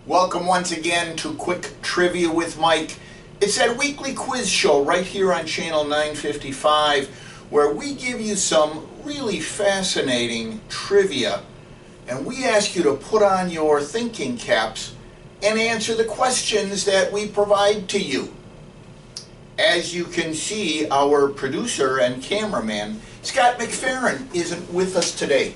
Welcome once again to Quick Trivia with Mike. It's that weekly quiz show right here on channel 955 where we give you some really fascinating trivia and we ask you to put on your thinking caps and answer the questions that we provide to you. As you can see, our producer and cameraman, Scott McFerrin, isn't with us today.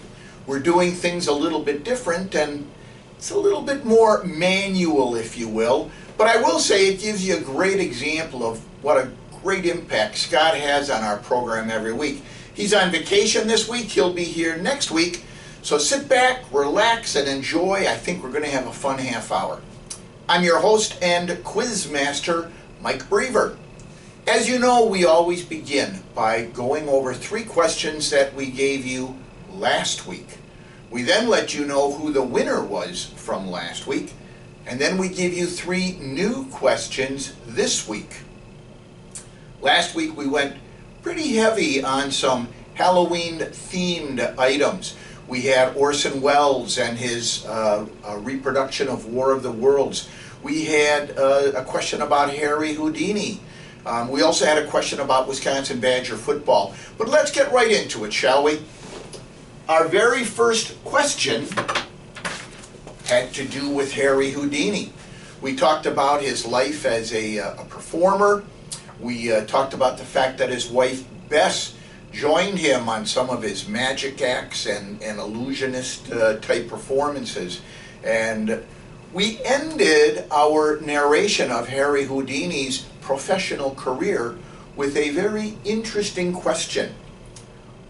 We're doing things a little bit different and it's a little bit more manual, if you will, but I will say it gives you a great example of what a great impact Scott has on our program every week. He's on vacation this week. He'll be here next week. So sit back, relax, and enjoy. I think we're going to have a fun half hour. I'm your host and quiz master, Mike Brever. As you know, we always begin by going over 3 questions that we gave you last week. We then let you know who the winner was from last week, and then we give you 3 new questions this week. Last week we went pretty heavy on some Halloween-themed items. We had Orson Welles and his reproduction of War of the Worlds. We had a question about Harry Houdini. We also had a question about Wisconsin Badger football. But let's get right into it, shall we? Our very first question had to do with Harry Houdini. We talked about his life as a performer. We talked about the fact that his wife Bess joined him on some of his magic acts and illusionist type performances. And we ended our narration of Harry Houdini's professional career with a very interesting question.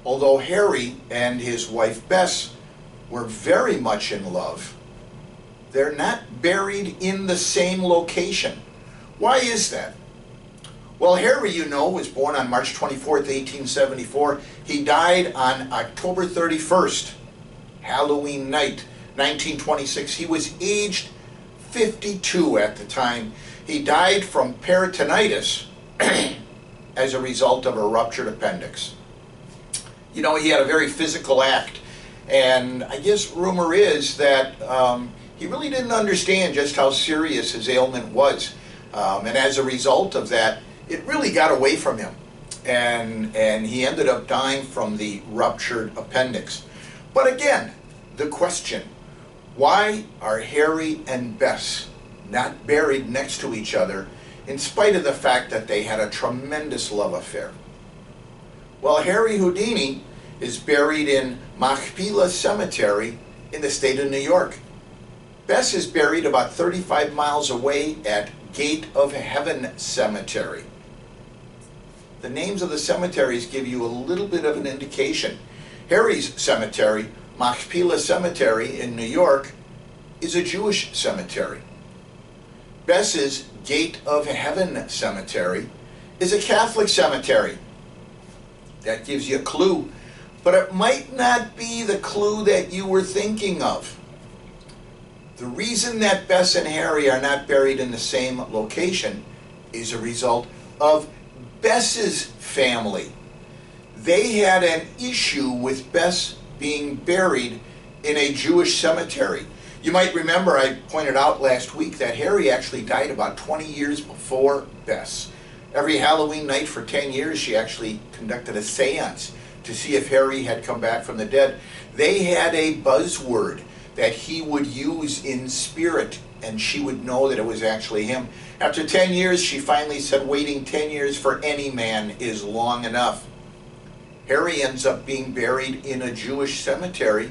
Although Harry and his wife Bess were very much in love, they're not buried in the same location. Why is that? Well, Harry, you know, was born on March 24th, 1874. He died on October 31st, Halloween night, 1926. He was aged 52 at the time. He died from peritonitis as a result of a ruptured appendix. You know, he had a very physical act, and I guess rumor is that he really didn't understand just how serious his ailment was, and as a result of that, it really got away from him, and he ended up dying from the ruptured appendix. But again, the question, why are Harry and Bess not buried next to each other in spite of the fact that they had a tremendous love affair? Well, Harry Houdini is buried in Machpelah Cemetery in the state of New York. Bess is buried about 35 miles away at Gate of Heaven Cemetery. The names of the cemeteries give you a little bit of an indication. Harry's cemetery, Machpelah Cemetery in New York, is a Jewish cemetery. Bess's Gate of Heaven Cemetery is a Catholic cemetery. That gives you a clue, but it might not be the clue that you were thinking of. The reason that Bess and Harry are not buried in the same location is a result of Bess's family. They had an issue with Bess being buried in a Jewish cemetery. You might remember I pointed out last week that Harry actually died about 20 years before Bess. Every Halloween night for 10 years, she actually conducted a seance to see if Harry had come back from the dead. They had a buzzword that he would use in spirit, and she would know that it was actually him. After 10 years, she finally said, waiting 10 years for any man is long enough. Harry ends up being buried in a Jewish cemetery.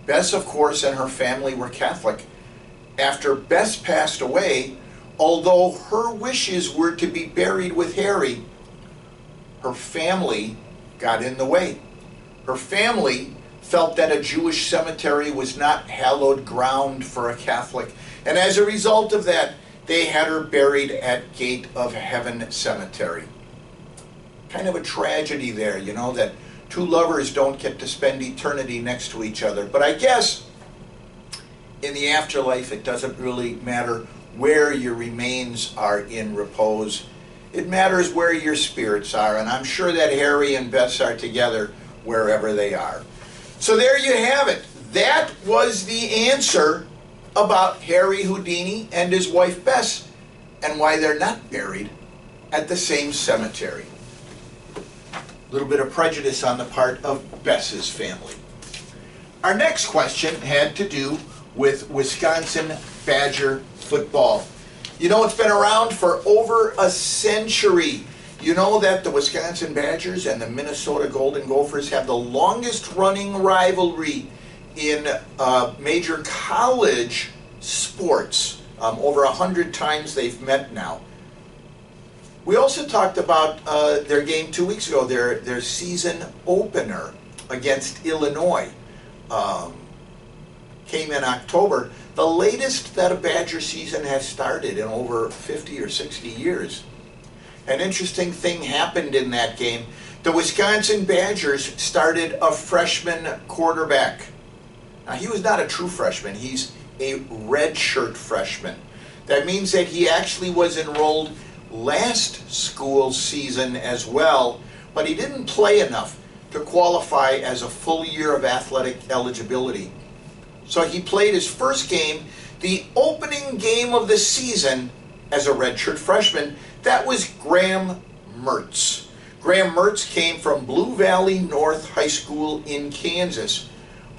Bess, of course, and her family were Catholic. After Bess passed away, although her wishes were to be buried with Harry, her family got in the way. Her family felt that a Jewish cemetery was not hallowed ground for a Catholic, and as a result of that, they had her buried at Gate of Heaven Cemetery. Kind of a tragedy there, you know, that 2 lovers don't get to spend eternity next to each other. But I guess in the afterlife, it doesn't really matter where your remains are in repose. It matters where your spirits are, and I'm sure that Harry and Bess are together wherever they are. So there you have it. That was the answer about Harry Houdini and his wife Bess and why they're not buried at the same cemetery. A little bit of prejudice on the part of Bess's family. Our next question had to do with Wisconsin Badger football. You know, it's been around for over a century. You know that the Wisconsin Badgers and the Minnesota Golden Gophers have the longest running rivalry in major college sports. Over 100 times they've met now. We also talked about their game 2 weeks ago, their season opener against Illinois. Came in October, the latest that a Badger season has started in over 50 or 60 years. An interesting thing happened in that game. The Wisconsin Badgers started a freshman quarterback. Now, he was not a true freshman. He's a redshirt freshman. That means that he actually was enrolled last school season as well, but he didn't play enough to qualify as a full year of athletic eligibility. So he played his first game, the opening game of the season, as a redshirt freshman. That was Graham Mertz. Graham Mertz came from Blue Valley North High School in Kansas,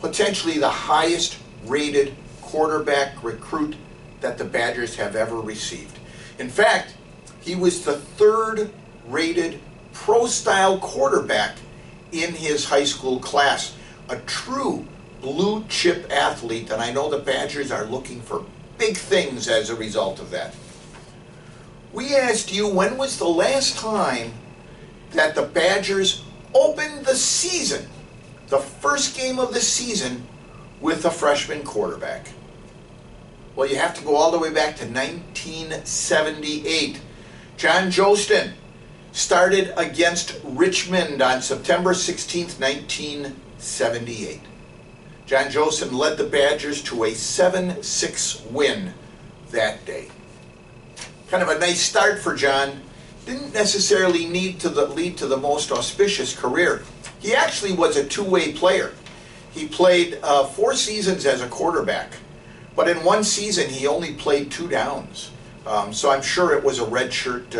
potentially the highest rated quarterback recruit that the Badgers have ever received. In fact, he was the third rated pro-style quarterback in his high school class. A true blue chip athlete, and I know the Badgers are looking for big things as a result of that. We asked you, when was the last time that the Badgers opened the season, the first game of the season, with a freshman quarterback? Well, you have to go all the way back to 1978. John Jostin started against Richmond on September 16th, 1978. John Jostin led the Badgers to a 7-6 win that day. Kind of a nice start for John. Didn't necessarily need to lead to the most auspicious career. He actually was a two-way player. He played 4 seasons as a quarterback, but in one season he only played 2 downs. So I'm sure it was a redshirt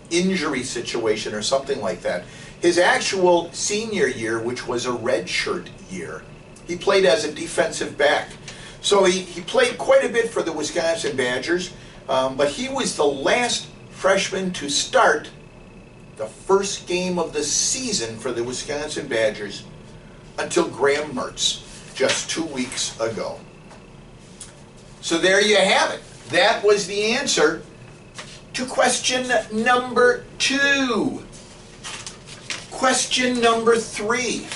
injury situation or something like that. His actual senior year, which was a redshirt year, he played as a defensive back. So he played quite a bit for the Wisconsin Badgers, but he was the last freshman to start the first game of the season for the Wisconsin Badgers until Graham Mertz just 2 weeks ago. So there you have it. That was the answer to question number 2. Question number 3.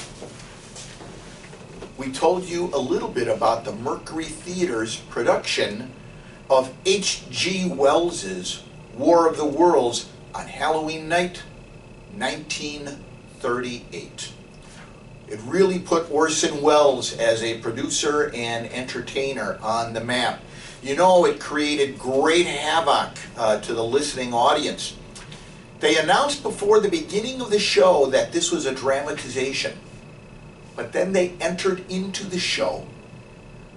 We told you a little bit about the Mercury Theater's production of H.G. Wells's War of the Worlds on Halloween night, 1938. It really put Orson Welles as a producer and entertainer on the map. You know, it created great havoc to the listening audience. They announced before the beginning of the show that this was a dramatization, but then they entered into the show,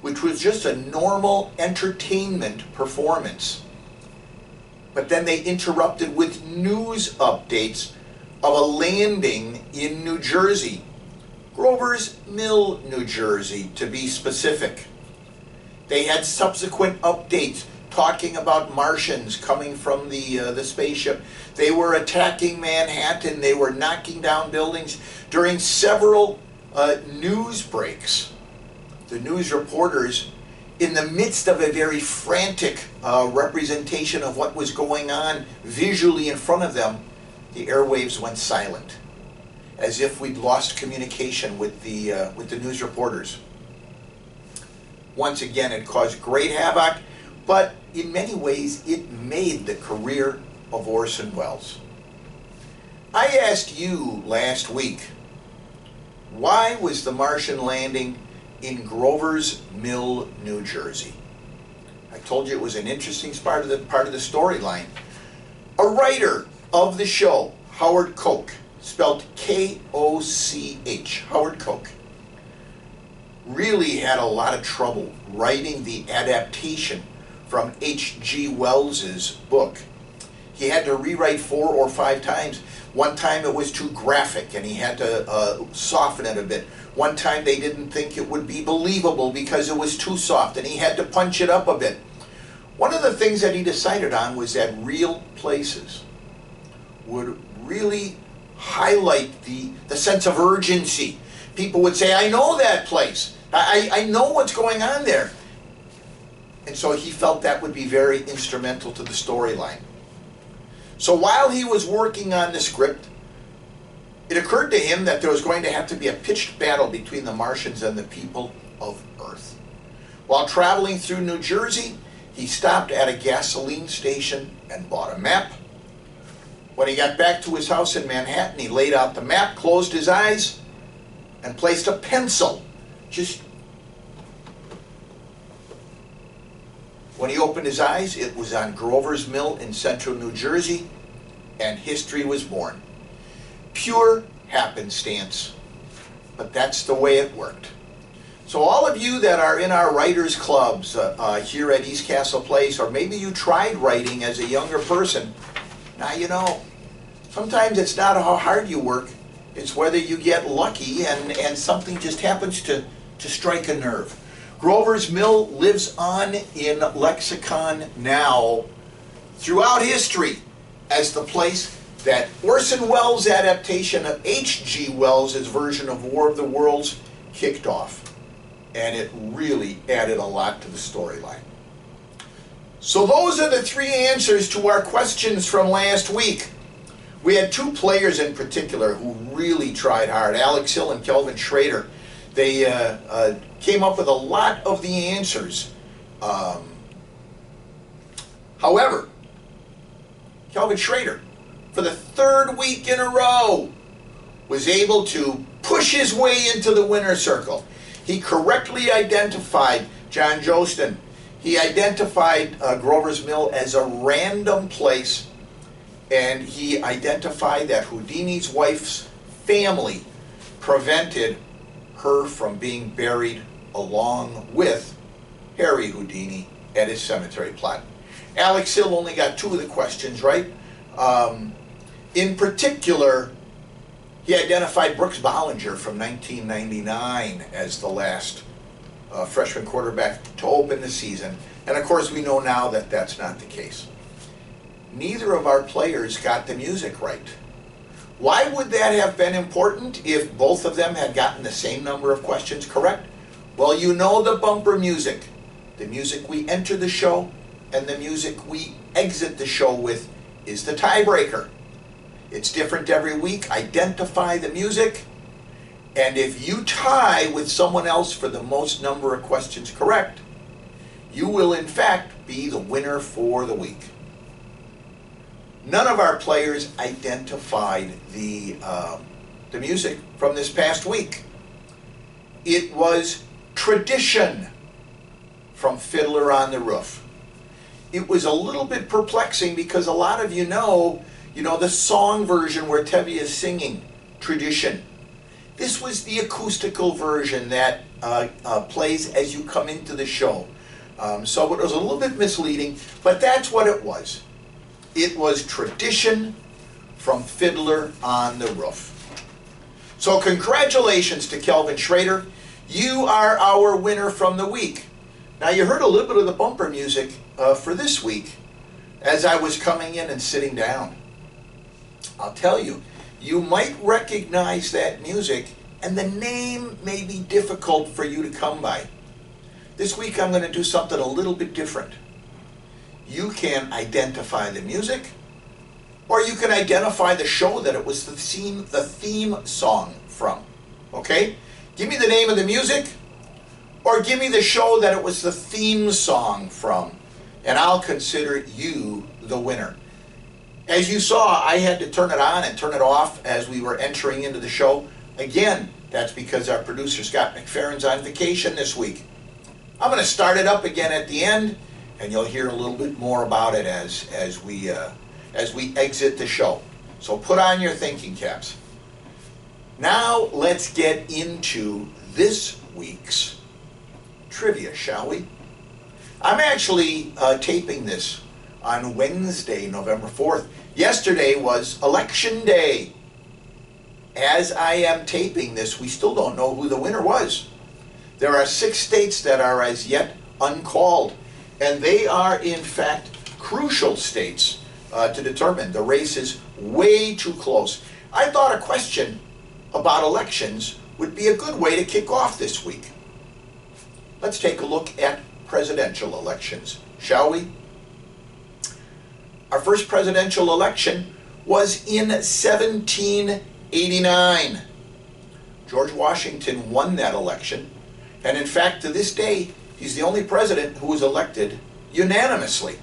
which was just a normal entertainment performance. But then they interrupted with news updates of a landing in New Jersey, Grover's Mill, New Jersey, to be specific. They had subsequent updates talking about Martians coming from the spaceship. They were attacking Manhattan. They were knocking down buildings. During several news breaks, the news reporters, in the midst of a very frantic representation of what was going on visually in front of them, the airwaves went silent, as if we'd lost communication with the news reporters. Once again, it caused great havoc, but in many ways, it made the career of Orson Welles. I asked you last week, why was the Martian landing in Grover's Mill, New Jersey? I told you it was an interesting part of the storyline. A writer of the show, Howard Koch, spelled K-O-C-H, Howard Koch, really had a lot of trouble writing the adaptation from H.G. Wells's book. He had to rewrite 4 or 5 times. One time it was too graphic and he had to soften it a bit. One time they didn't think it would be believable because it was too soft and he had to punch it up a bit. One of the things that he decided on was that real places would really highlight the sense of urgency. People would say, I know that place. I know what's going on there. And so he felt that would be very instrumental to the storyline. So while he was working on the script, it occurred to him that there was going to have to be a pitched battle between the Martians and the people of Earth. While traveling through New Jersey, he stopped at a gasoline station and bought a map. When he got back to his house in Manhattan, he laid out the map, closed his eyes, and placed a pencil. When he opened his eyes, it was on Grover's Mill in central New Jersey, and history was born. Pure happenstance, but that's the way it worked. So all of you that are in our writers clubs here at East Castle Place, or maybe you tried writing as a younger person, now you know, sometimes it's not how hard you work, it's whether you get lucky and something just happens to strike a nerve. Grover's Mill lives on in lexicon now throughout history as the place that Orson Welles' adaptation of H.G. Wells' version of War of the Worlds kicked off. And it really added a lot to the storyline. So those are the 3 answers to our questions from last week. We had 2 players in particular who really tried hard, Alex Hill and Kelvin Schrader. They came up with a lot of the answers. However, Kelvin Schrader, for the 3rd week in a row, was able to push his way into the winner's circle. He correctly identified John Jostin. He identified Grover's Mill as a random place, and he identified that Houdini's wife's family prevented her from being buried along with Harry Houdini at his cemetery plot. Alex Hill only got 2 of the questions right. In particular, he identified Brooks Bollinger from 1999 as the last freshman quarterback to open the season. And of course we know now that that's not the case. Neither of our players got the music right. Why would that have been important if both of them had gotten the same number of questions correct? Well, you know the bumper music. The music we enter the show and the music we exit the show with is the tiebreaker. It's different every week. Identify the music, and if you tie with someone else for the most number of questions correct, you will in fact be the winner for the week. None of our players identified the music from this past week. It was Tradition from Fiddler on the Roof. It was a little bit perplexing because a lot of you know the song version where Tevye is singing Tradition. This was the acoustical version that plays as you come into the show. So it was a little bit misleading, but that's what it was. It was Tradition from Fiddler on the Roof. So congratulations to Kelvin Schrader. You are our winner from the week. Now you heard a little bit of the bumper music for this week as I was coming in and sitting down. I'll tell you, you might recognize that music and the name may be difficult for you to come by. This week I'm going to do something a little bit different. You can identify the music, or you can identify the show that it was the theme song from. Okay? Give me the name of the music, or give me the show that it was the theme song from, and I'll consider you the winner. As you saw, I had to turn it on and turn it off as we were entering into the show. Again, that's because our producer Scott McFerrin's on vacation this week. I'm going to start it up again at the end, and you'll hear a little bit more about it as we exit the show. So put on your thinking caps. Now let's get into this week's trivia, shall we? I'm actually taping this on Wednesday, November 4th. Yesterday was Election Day. As I am taping this, we still don't know who the winner was. There are 6 states that are as yet uncalled, and they are in fact crucial states to determine. The race is way too close. I thought a question about elections would be a good way to kick off this week. Let's take a look at presidential elections, shall we? Our first presidential election was in 1789. George Washington won that election, and in fact, to this day, he's the only president who was elected unanimously.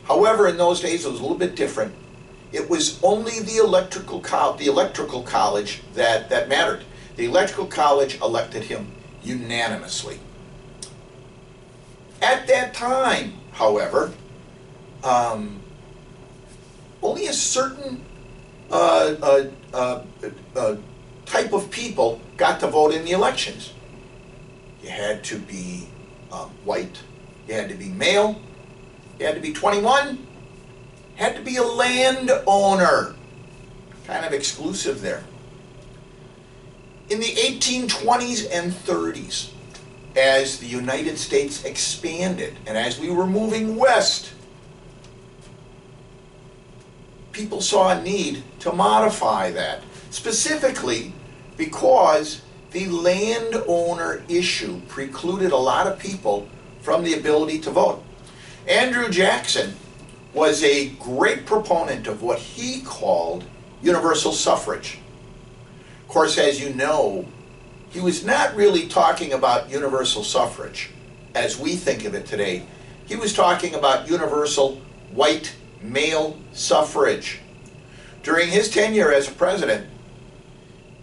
However, in those days, it was a little bit different. It was only the electoral college that mattered. The electoral college elected him unanimously. At that time, however, only a certain type of people got to vote in the elections. You had to be white, you had to be male, you had to be 21, had to be a landowner. Kind of exclusive there. In the 1820s and 30s, as the United States expanded and as we were moving west, people saw a need to modify that, specifically because the landowner issue precluded a lot of people from the ability to vote. Andrew Jackson was a great proponent of what he called universal suffrage. Of course, as you know, he was not really talking about universal suffrage as we think of it today. He was talking about universal white male suffrage. During his tenure as a president,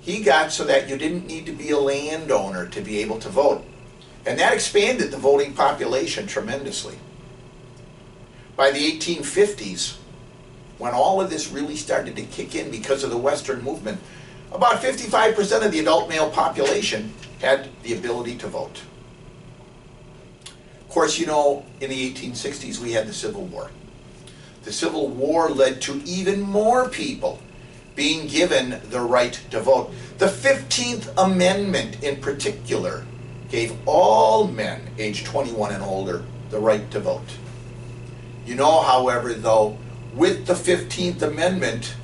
he got so that you didn't need to be a landowner to be able to vote. And that expanded the voting population tremendously. By the 1850s, when all of this really started to kick in because of the Western movement, about 55% of the adult male population had the ability to vote. Of course, you know, in the 1860s we had the Civil War. The Civil War led to even more people being given the right to vote. The 15th Amendment in particular gave all men aged 21 and older the right to vote. You know, however, though, with the 15th Amendment,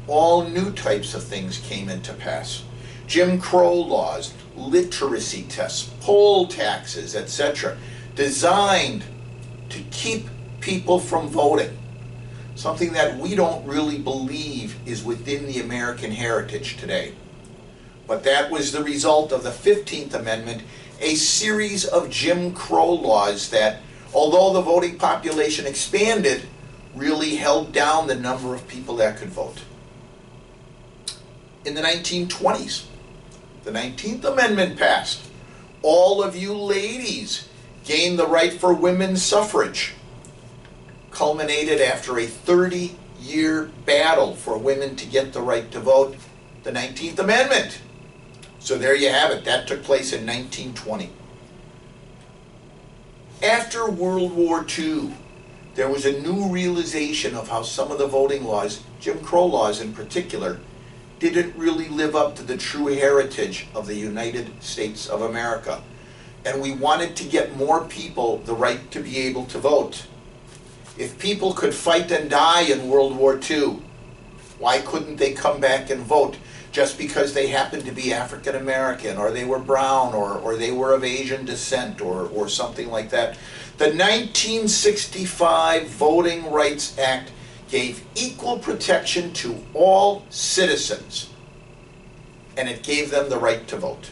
all new types of things came into pass. Jim Crow laws, literacy tests, poll taxes, etc., designed to keep people from voting. Something that we don't really believe is within the American heritage today. But that was the result of the 15th Amendment, a series of Jim Crow laws that, although the voting population expanded, really held down the number of people that could vote. In the 1920s, the 19th Amendment passed. All of you ladies gained the right for women's suffrage, culminated after a 30-year battle for women to get the right to vote, the 19th Amendment. So there you have it. That took place in 1920. After World War II, there was a new realization of how some of the voting laws, Jim Crow laws in particular, didn't really live up to the true heritage of the United States of America. And we wanted to get more people the right to be able to vote. If people could fight and die in World War II, why couldn't they come back and vote just because they happened to be African American, or they were brown, or they were of Asian descent, or something like that? The 1965 Voting Rights Act gave equal protection to all citizens, and it gave them the right to vote.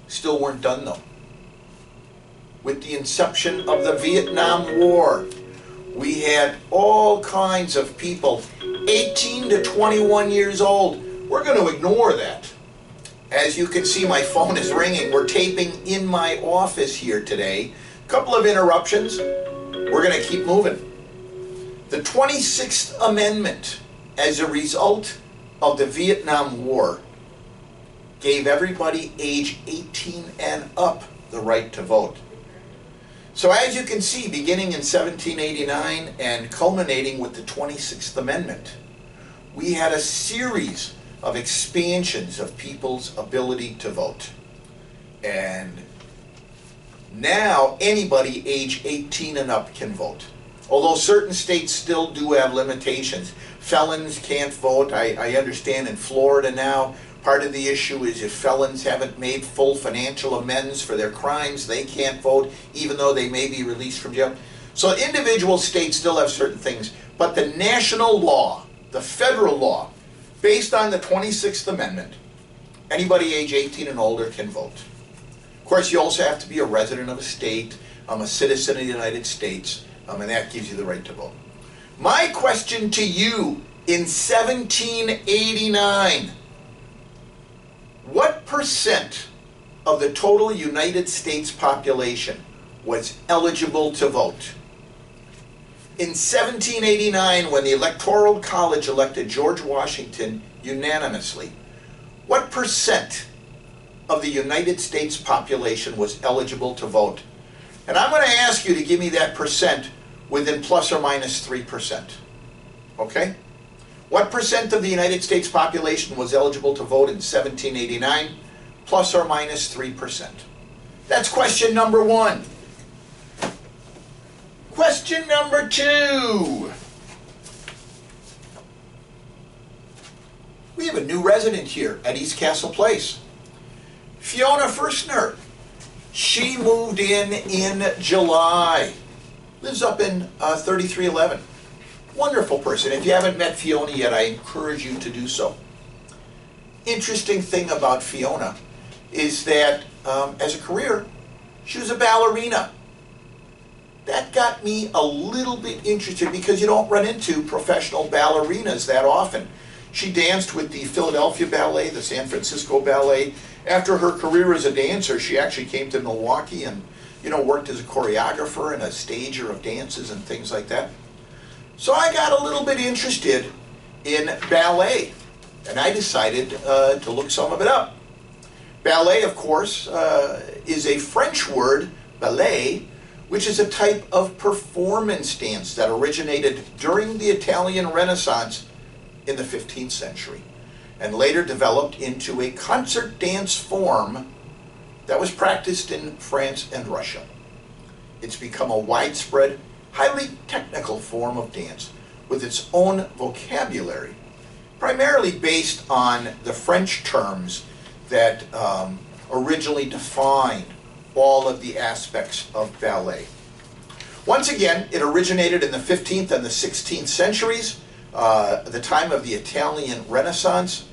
Still weren't done though. With the inception of the Vietnam War, we had all kinds of people 18 to 21 years old. We're going to ignore that. As you can see, my phone is ringing. We're taping in my office here today. A couple of interruptions. We're going to keep moving. The 26th Amendment, as a result of the Vietnam War gave everybody age 18 and up the right to vote. So as you can see, beginning in 1789 and culminating with the 26th Amendment, we had a series of expansions of people's ability to vote. And now anybody age 18 and up can vote. Although certain states still do have limitations. Felons can't vote. I understand in Florida now, part of the issue is if felons haven't made full financial amends for their crimes, they can't vote, even though they may be released from jail. So individual states still have certain things, but the national law, the federal law, based on the 26th Amendment, anybody age 18 and older can vote. Of course, you also have to be a resident of a state, a citizen of the United States, and that gives you the right to vote. My question to you, in 1789, what percent of the total United States population was eligible to vote? In 1789, when the Electoral College elected George Washington unanimously, what percent of the United States population was eligible to vote? And I'm going to ask you to give me that percent within plus or minus 3%. Okay? What percent of the United States population was eligible to vote in 1789? Plus or minus 3%. That's question number one. Question number two. We have a new resident here at East Castle Place. Fiona Firstner. She moved in July. Lives up in 3311. Wonderful person. If you haven't met Fiona yet, I encourage you to do so. Interesting thing about Fiona is that as a career, she was a ballerina. That got me a little bit interested because you don't run into professional ballerinas that often. She danced with the Philadelphia Ballet, the San Francisco Ballet. After her career as a dancer, she actually came to Milwaukee and worked as a choreographer and a stager of dances and things like that. So I got a little bit interested in ballet, and I decided to look some of it up. Ballet, of course, is a French word, ballet, which is a type of performance dance that originated during the Italian Renaissance in the 15th century, and later developed into a concert dance form that was practiced in France and Russia. It's become a widespread, highly technical form of dance with its own vocabulary, primarily based on the French terms that originally defined all of the aspects of ballet. Once again, it originated in the 15th and the 16th centuries, the time of the Italian Renaissance,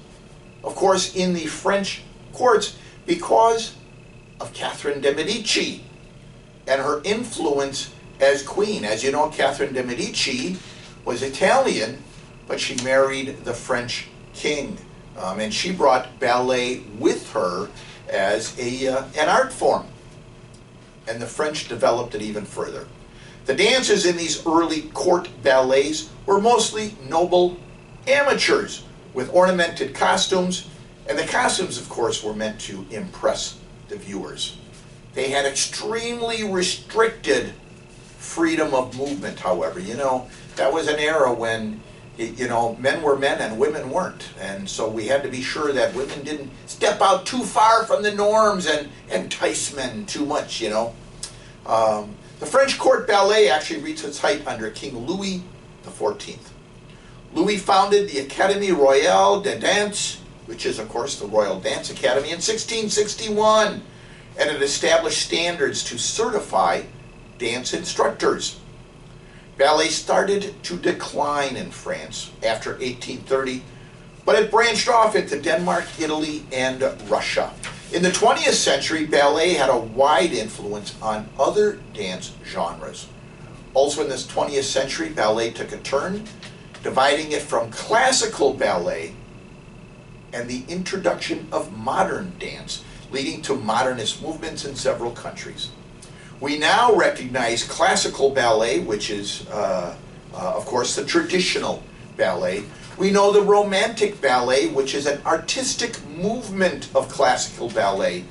of course in the French courts because of Catherine de' Medici and her influence as queen. As you know, Catherine de' Medici was Italian, but she married the French king. And she brought ballet with her as an art form. And the French developed it even further. The dancers in these early court ballets were mostly noble amateurs with ornamented costumes, and the costumes, of course, were meant to impress the viewers. They had extremely restricted freedom of movement, however. That was an era when men were men and women weren't. And so we had to be sure that women didn't step out too far from the norms and entice men too much, The French court ballet actually reached its height under King Louis XIV. Louis founded the Académie Royale de Danse, which is, of course, the Royal Dance Academy, in 1661, and it established standards to certify dance instructors. Ballet started to decline in France after 1830, but it branched off into Denmark, Italy, and Russia. In the 20th century, ballet had a wide influence on other dance genres. Also in this 20th century, ballet took a turn, dividing it from classical ballet and the introduction of modern dance, leading to modernist movements in several countries. We now recognize classical ballet, which is, of course, the traditional ballet, We know the Romantic Ballet, which is an artistic movement of classical ballet,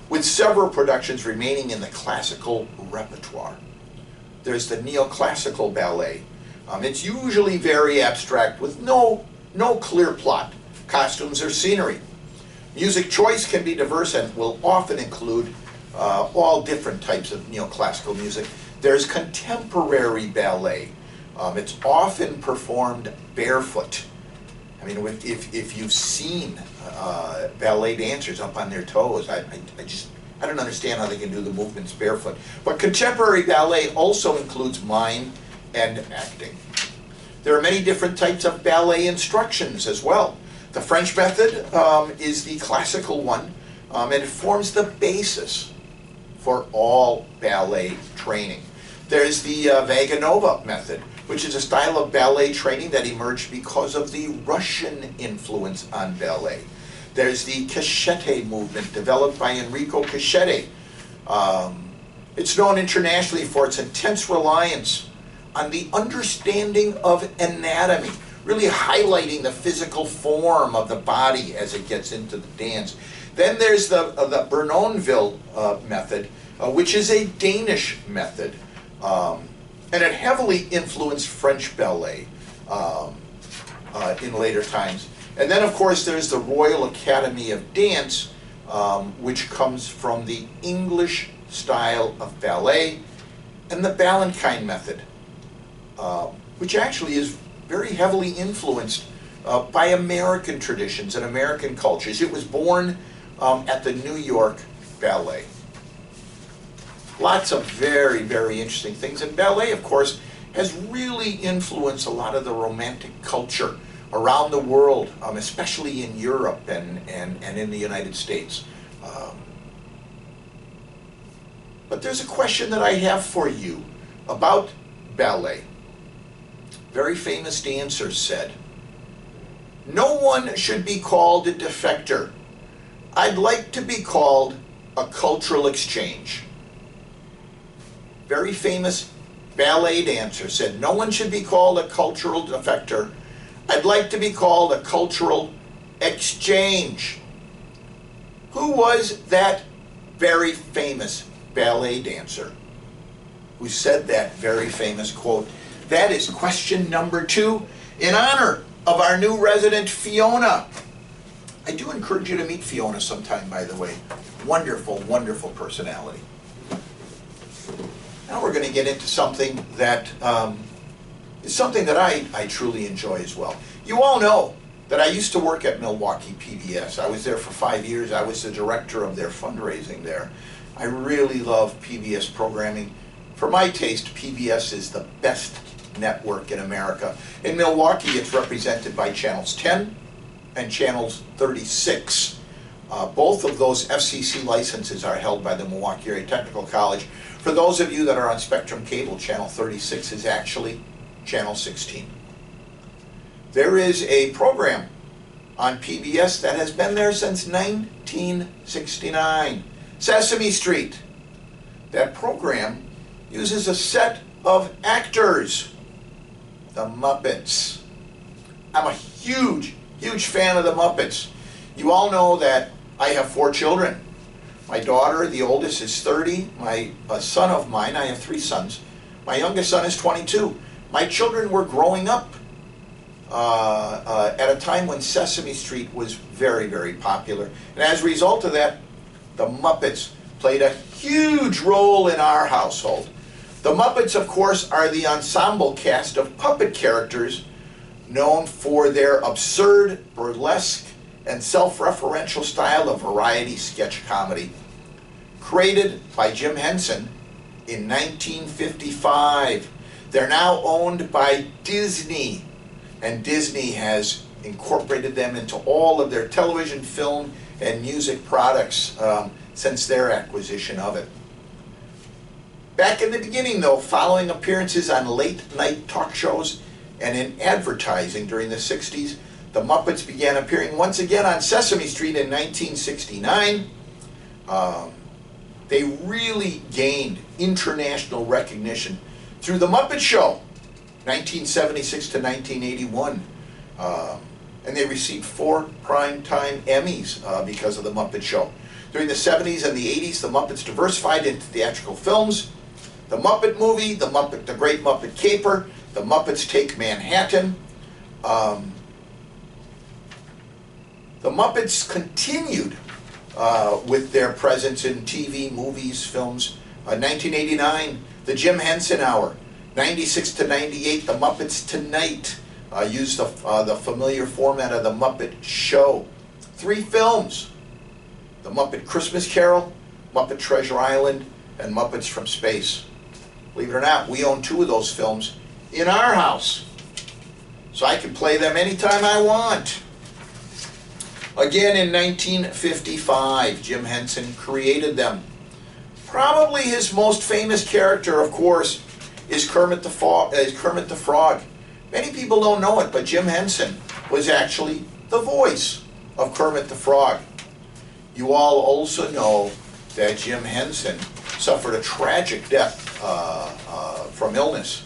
with several productions remaining in the classical repertoire. There's the Neoclassical Ballet. It's usually very abstract with no clear plot, costumes, or scenery. Music choice can be diverse and will often include all different types of neoclassical music. There's contemporary ballet. It's often performed barefoot. I mean, if you've seen ballet dancers up on their toes, I don't understand how they can do the movements barefoot. But contemporary ballet also includes mime and acting. There are many different types of ballet instructions as well. The French method is the classical one, and it forms the basis for all ballet training. There's the Vaganova method, which is a style of ballet training that emerged because of the Russian influence on ballet. There's the Cachete movement, developed by Enrico Cachete. It's known internationally for its intense reliance on the understanding of anatomy, really highlighting the physical form of the body as it gets into the dance. Then there's the Bournonville method, which is a Danish method. And it heavily influenced French ballet in later times. And then, of course, there's the Royal Academy of Dance, which comes from the English style of ballet, and the Balanchine method, which actually is very heavily influenced by American traditions and American cultures. It was born at the New York Ballet. Lots of very, very interesting things. And ballet, of course, has really influenced a lot of the Romantic culture around the world, especially in Europe and in the United States. But there's a question that I have for you about ballet. Very famous dancer said, "No one should be called a defector. I'd like to be called a cultural exchange." Very famous ballet dancer said, "No one should be called a cultural defector. I'd like to be called a cultural exchange." Who was that very famous ballet dancer who said that very famous quote? That is question number 2 in honor of our new resident, Fiona. I do encourage you to meet Fiona sometime, by the way. Wonderful, wonderful personality. Now we're going to get into something that is something that I truly enjoy as well. You all know that I used to work at Milwaukee PBS. I was there for 5 years. I was the director of their fundraising there. I really love PBS programming. For my taste, PBS is the best network in America. In Milwaukee, it's represented by channels 10 and channels 36. Both of those FCC licenses are held by the Milwaukee Area Technical College. For those of you that are on Spectrum Cable, channel 36 is actually channel 16. There is a program on PBS that has been there since 1969, Sesame Street. That program uses a set of actors, the Muppets. I'm a huge, huge fan of the Muppets. You all know that I have 4 children. My daughter, the oldest, is 30. A son of mine, I have 3 sons. My youngest son is 22. My children were growing up at a time when Sesame Street was very, very popular. And as a result of that, the Muppets played a huge role in our household. The Muppets, of course, are the ensemble cast of puppet characters known for their absurd, burlesque, and self-referential style of variety sketch comedy. Created by Jim Henson in 1955. They're now owned by Disney, and Disney has incorporated them into all of their television, film, and music products since their acquisition of it. Back in the beginning, though, following appearances on late-night talk shows and in advertising during the 60s, the Muppets began appearing once again on Sesame Street in 1969. They really gained international recognition through The Muppet Show 1976 to 1981. And they received 4 Primetime Emmys because of The Muppet Show. During the 70s and the 80s, the Muppets diversified into theatrical films. The Muppet Movie, The Great Muppet Caper, The Muppets Take Manhattan. The Muppets continued with their presence in TV, movies, films. 1989, The Jim Henson Hour. 96 to 98, The Muppets Tonight. Used the familiar format of The Muppet Show. 3 films: The Muppet Christmas Carol, Muppet Treasure Island, and Muppets from Space. Believe it or not, we own 2 of those films in our house, so I can play them anytime I want. Again, in 1955, Jim Henson created them. Probably his most famous character, of course, is Kermit the Frog. Many people don't know it, but Jim Henson was actually the voice of Kermit the Frog. You all also know that Jim Henson suffered a tragic death from illness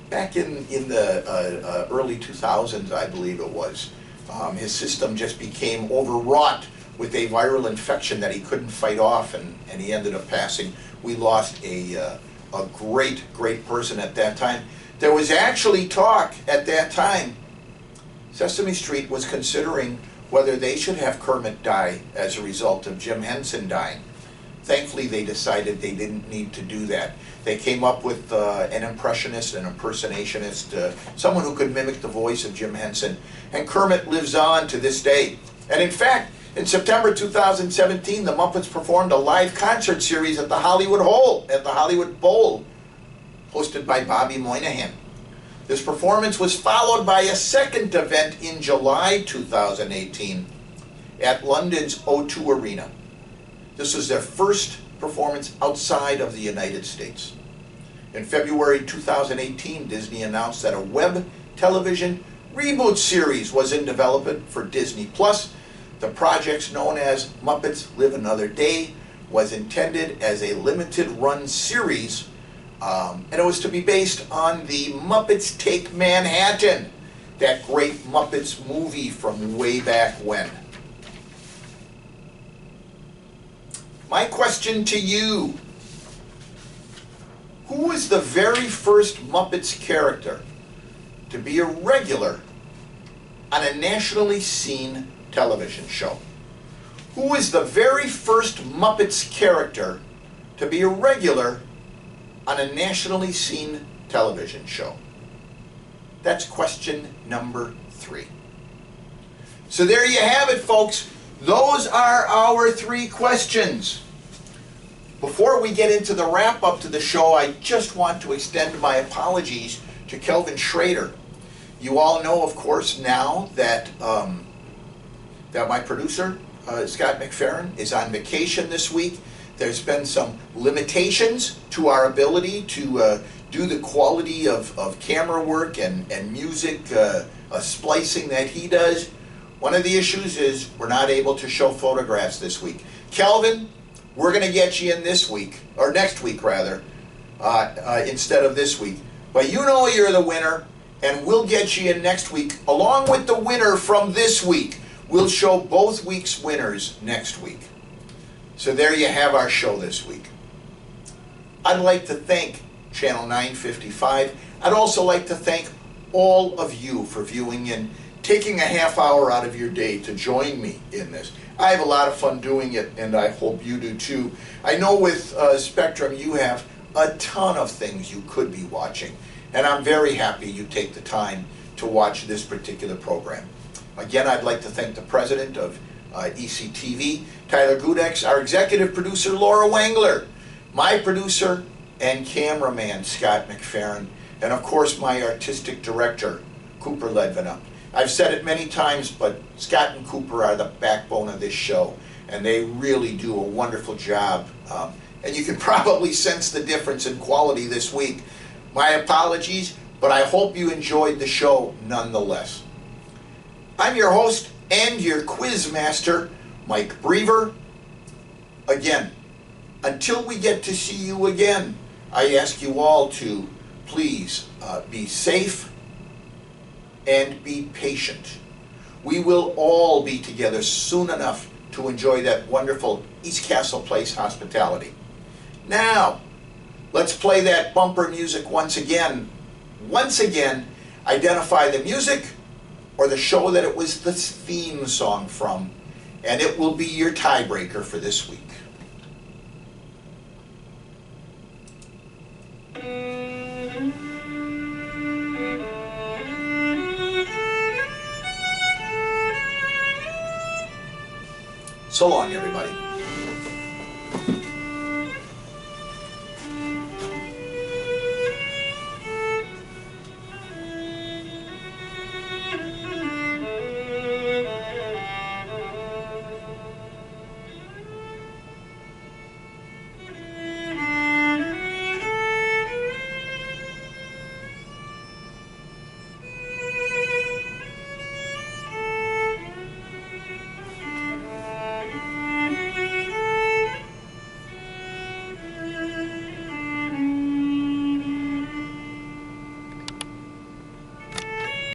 back in the early 2000s, I believe it was. His system just became overwrought with a viral infection that he couldn't fight off, and he ended up passing. We lost a great person at that time. There was actually talk at that time, Sesame Street was considering whether they should have Kermit die as a result of Jim Henson dying. Thankfully, they decided they didn't need to do that. They came up with an impressionist, an impersonationist, someone who could mimic the voice of Jim Henson. And Kermit lives on to this day. And in fact, in September 2017, the Muppets performed a live concert series at the Hollywood Bowl, hosted by Bobby Moynihan. This performance was followed by a second event in July 2018 at London's O2 Arena. This was their first performance outside of the United States. In February 2018, Disney announced that a web television reboot series was in development for Disney+. The project, known as Muppets Live Another Day, was intended as a limited-run series, and it was to be based on the Muppets Take Manhattan, that great Muppets movie from way back when. My question to you: who was the very first Muppets character to be a regular on a nationally seen television show? Who was the very first Muppets character to be a regular on a nationally seen television show? That's question number 3. So there you have it, folks. Those are our 3 questions. Before we get into the wrap-up to the show, I just want to extend my apologies to Kelvin Schrader. You all know, of course, now that that my producer, Scott McFerrin, is on vacation this week. There's been some limitations to our ability to do the quality of camera work and music splicing that he does. One of the issues is we're not able to show photographs this week. Kelvin, we're going to get you in this week, or next week rather, instead of this week. But you know you're the winner, and we'll get you in next week along with the winner from this week. We'll show both weeks' winners next week. So there you have our show this week. I'd like to thank Channel 955. I'd also like to thank all of you for viewing and taking a half hour out of your day to join me in this. I have a lot of fun doing it, and I hope you do too. I know with Spectrum you have a ton of things you could be watching, and I'm very happy you take the time to watch this particular program. Again, I'd like to thank the president of ECTV, Tyler Gudex, our executive producer, Laura Wangler, my producer and cameraman, Scott McFerrin, and of course my artistic director, Cooper Ledvina. I've said it many times, but Scott and Cooper are the backbone of this show, and they really do a wonderful job. And you can probably sense the difference in quality this week. My apologies, but I hope you enjoyed the show nonetheless. I'm your host and your quiz master, Mike Brever. Again, until we get to see you again, I ask you all to please be safe and be patient. We will all be together soon enough to enjoy that wonderful East Castle Place hospitality. Now, let's play that bumper music once again. Once again, identify the music or the show that it was the theme song from, and it will be your tiebreaker for this week. So long, everybody.